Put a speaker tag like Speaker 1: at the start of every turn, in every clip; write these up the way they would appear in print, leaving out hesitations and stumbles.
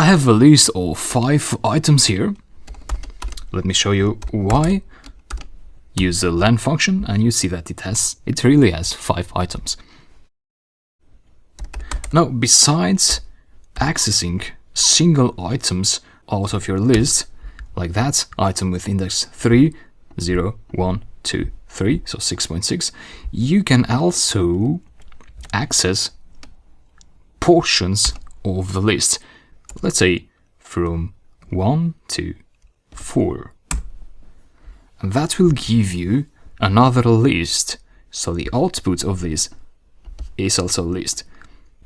Speaker 1: I have a list of 5 items here. Let me show you why. Use the len function and you see that it really has 5 items. Now, besides accessing single items out of your list, like that item with index 3, 0, 1, 2, 3, so 6.6, you can also access portions of the list. Let's say from 1 to 4. And that will give you another list. So the output of this is also a list.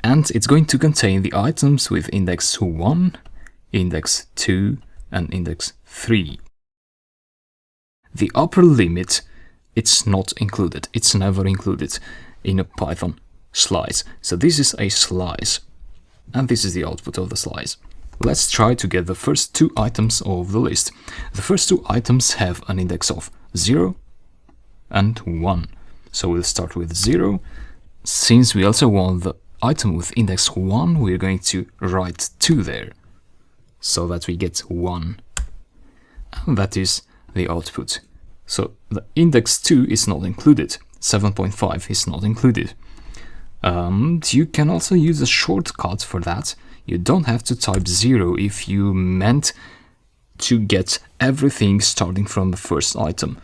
Speaker 1: And it's going to contain the items with index 1, index 2, and index 3. The upper limit, it's not included. It's never included in a Python slice. So this is a slice. And this is the output of the slice. Let's try to get the first 2 items of the list. The first 2 items have an index of 0 and 1. So we'll start with 0. Since we also want the item with index 1, we're going to write 2 there, so that we get 1. And that is the output. So the index 2 is not included. 7.5 is not included. You can also use a shortcut for that. You don't have to type 0 if you meant to get everything starting from the first item.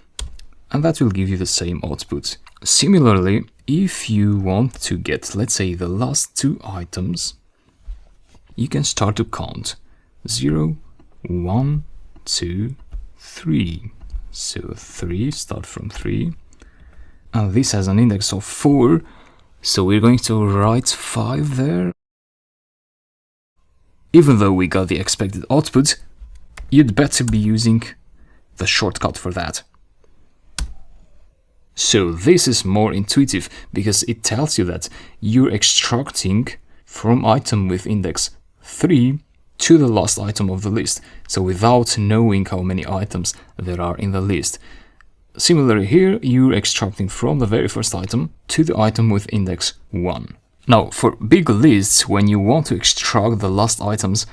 Speaker 1: And that will give you the same output. Similarly, if you want to get, let's say, the last 2 items, you can start to count 0, 1, 2, 3. So 3, start from 3. And this has an index of 4. So we're going to write 5 there. Even though we got the expected output, you'd better be using the shortcut for that. So this is more intuitive because it tells you that you're extracting from item with index 3 to the last item of the list. So without knowing how many items there are in the list. Similarly here, you're extracting from the very first item to the item with index 1. Now, for big lists, when you want to extract the last items,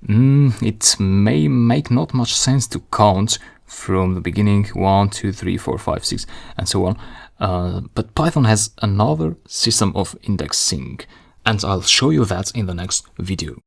Speaker 1: it may make not much sense to count from the beginning 1, 2, 3, 4, 5, 6, and so on. But Python has another system of indexing, and I'll show you that in the next video.